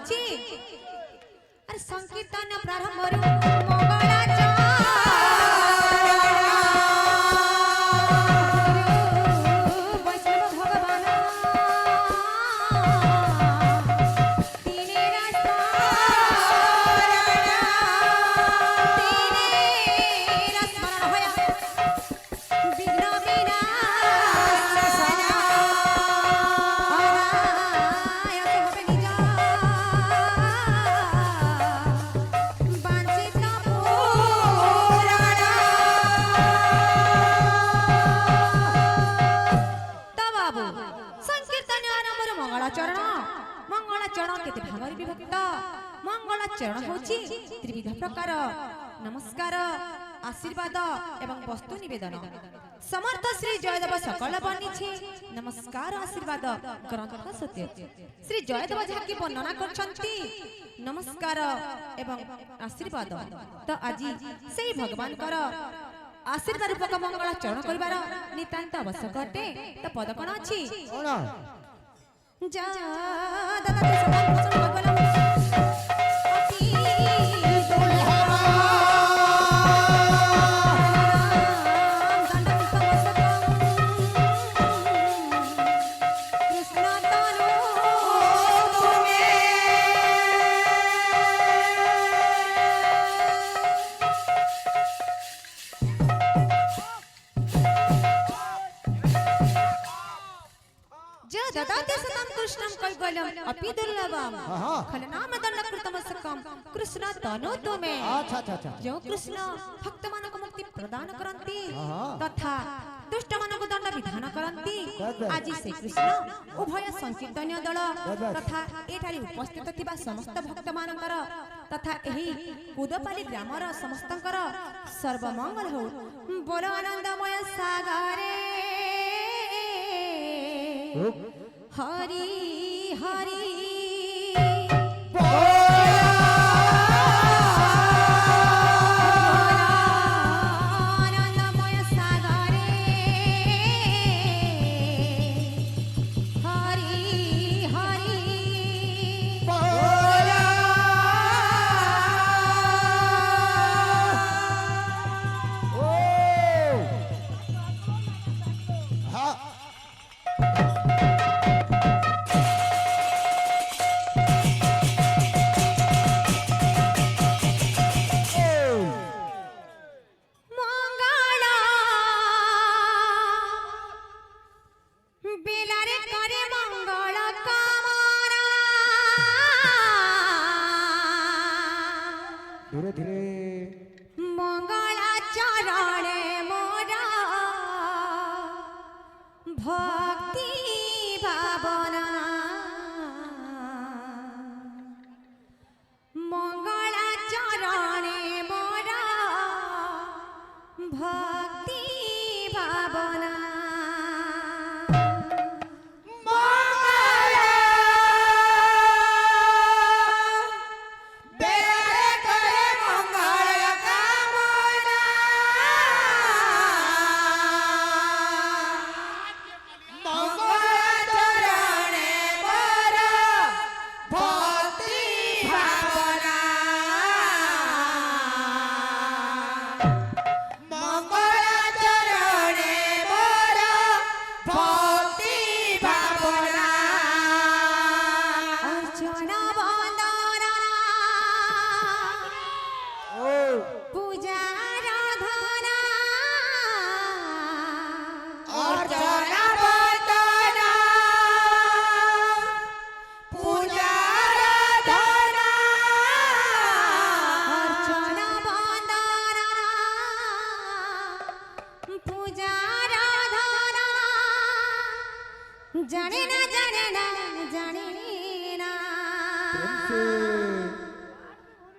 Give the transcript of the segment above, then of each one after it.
ଅଛି ଆରେ ସଂକୀର୍ତ୍ତନ ପ୍ରାରମ୍ଭରୁ ମଙ୍ଗଳାଚରଣ केते भागरे विभक्त मंगलाचरण होची त्रिविध प्रकार नमस्कार आशीर्वाद एवं वस्तु निवेदन समर्थ श्री जयदेव सकल बनिछे नमस्कार आशीर्वाद ग्रंथ सत्य श्री जयदेव जाकी वर्णना करछंती नमस्कार एवं आशीर्वाद तो आज सेही भगवान कर आशीर्वाद रूपक मंगलाचरण करिवार नितांत आवश्यक अटे तो पद कोन अछि जा दादा के समान भूषण भगवान अपि दुर्लभम खलनाम दंड कृतम सकम कृष्ण तनो तुमे जो कृष्ण भक्त मानक मुक्ति प्रदान करंती तथा दुष्ट मानक दंड विधान करंती आज से कृष्ण उभय संकीर्तन्य दल तथा एठारी उपस्थित थिबा समस्त भक्त मानकर तथा एही कुदपाली ग्रामर समस्तकर सर्वमंगल हो बोल आनंदमय सागरे हरि हरि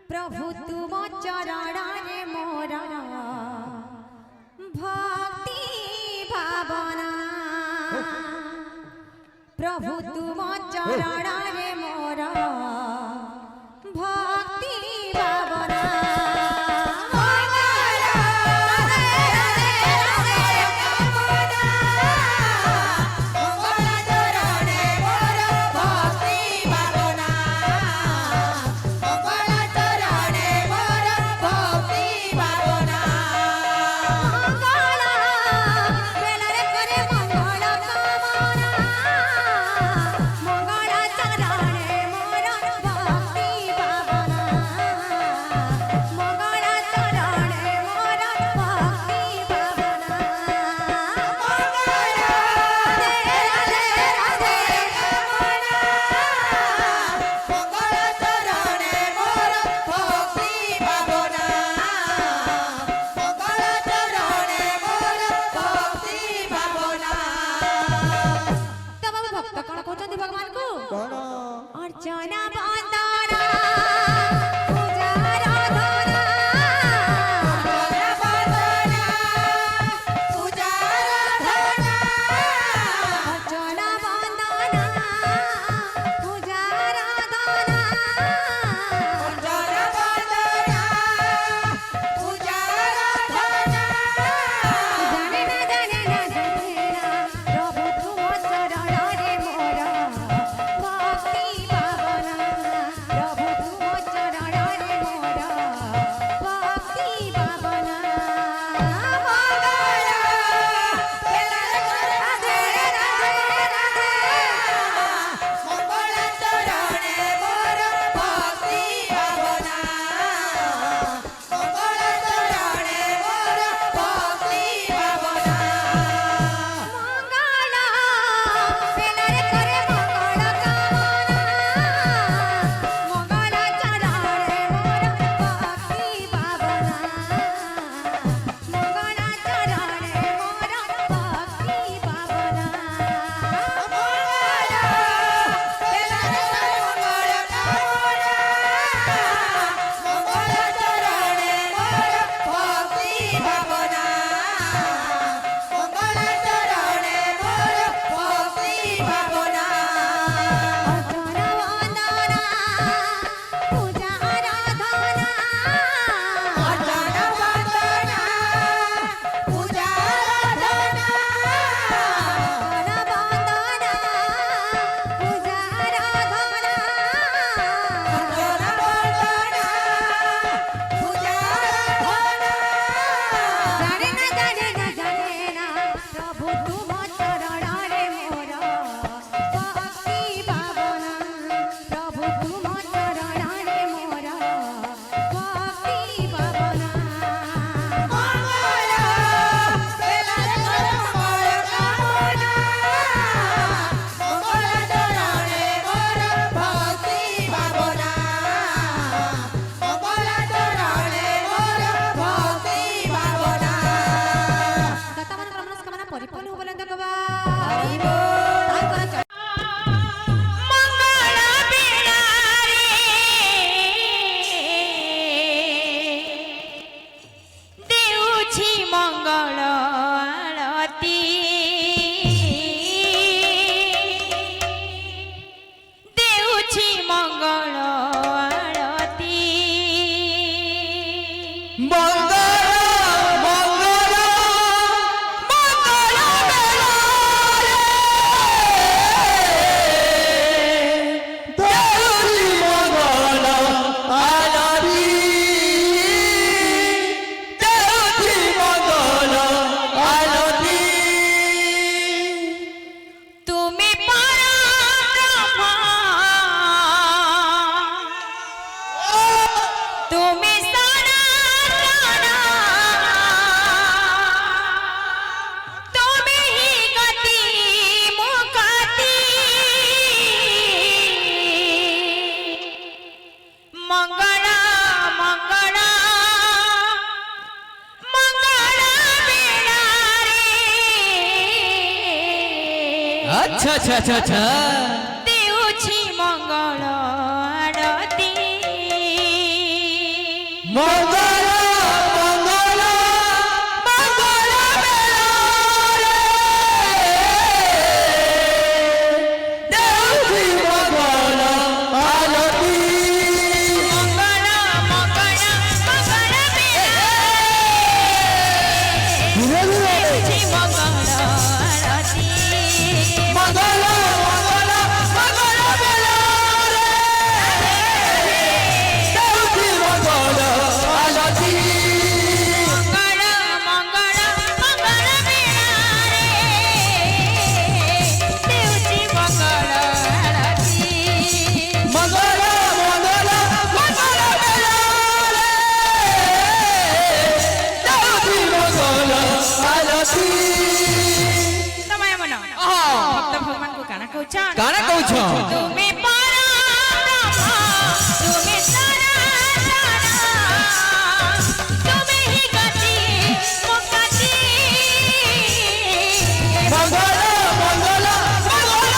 प्रभु तुम चरण रे मोरा भक्ति भावना प्रभु तुम चरण रे मोरा भक्ति भावना अच्छा अच्छा अच्छा अच्छा देउछि मंगल आरती मंगल मंगल मंगल देउछि मंगल आरती मंगल मंगल मंगल देउछि मंगल आरती मंगल मंगल मंगल देउछि मंगल आरती मंगल मंगल मंगल देउछि मंगल आरती मंगल मंगल मंगल देउछि मंगल आरती समय मन भक्त भगवान को गाना कहछन गाना कहछ तुमे परब्रह्म तुमे सनातन तुमे ही गति मुक्ति मंगल मंगल मंगल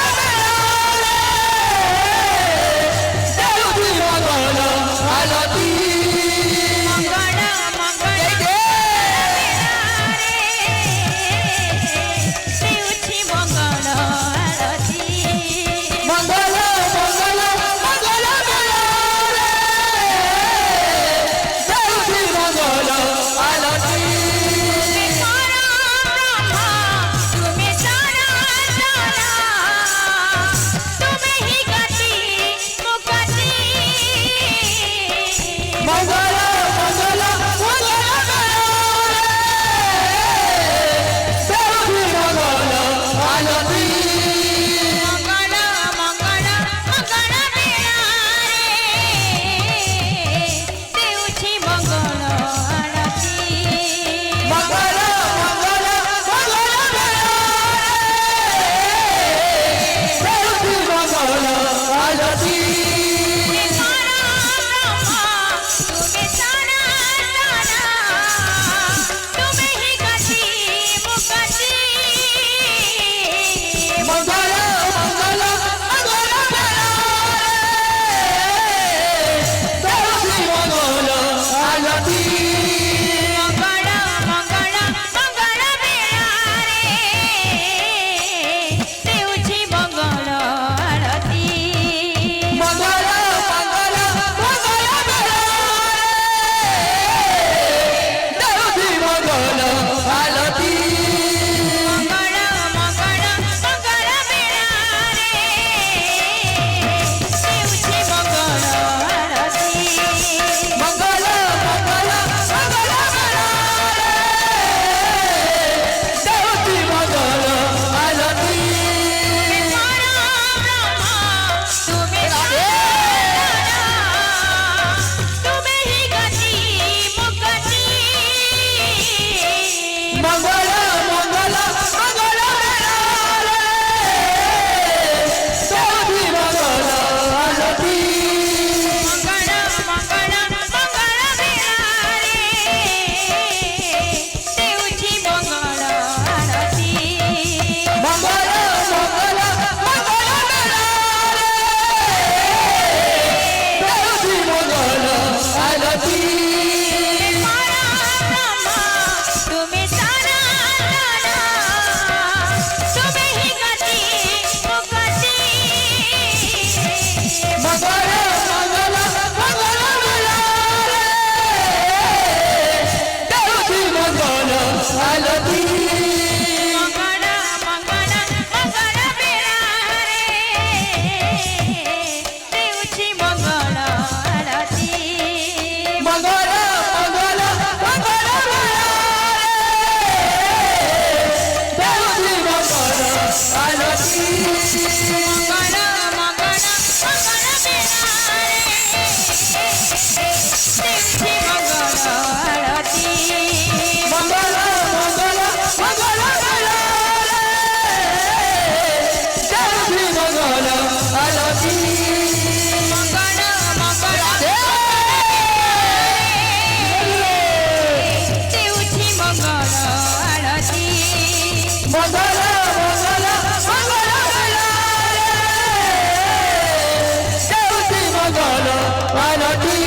आरती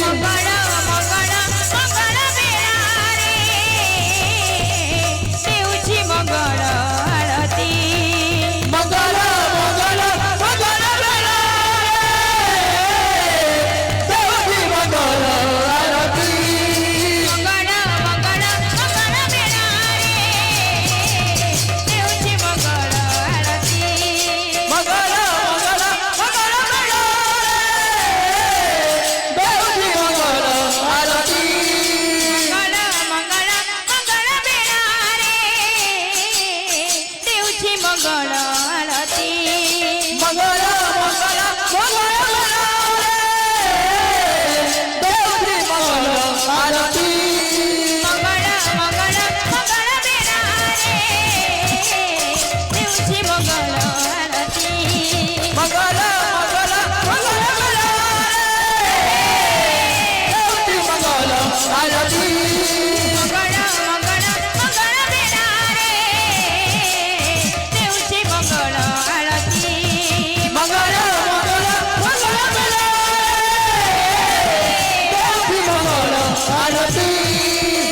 मंगल मंगल मंगल बेलारे देउछि मंगल आरती मंगल मंगल मंगल बेला देवी मंगल आरती मंगल मंगल मंगल बेलारे देउछि मंगल आरती मंगल मंगल मंगल बेला देवी मंगल आरती मंगल मंगल मंगल बेलारे देउछि मंगल आरती मंगल मंगल मंगल बेला देवी मंगल आरती मंगल मंगल मंगल बेलारे देउछि मंगल आरती मंगल मंगल मंगल बेला देवी मंगल आरती मंगल मंगल मंगल बेलारे देउछि मंगल आरती मंगल मंगल मंगल बेला देवी मंगल आरती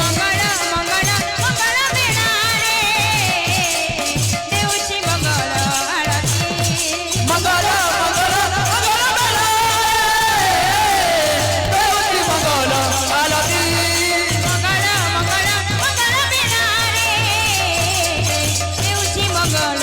मंगल मंगल मंगल बेलारे देउछि मंगल आरती मंगल मंगल मंगल बेला देवी मंगल आरती मंगल मंगल मंगल बेलारे देउछि मंगल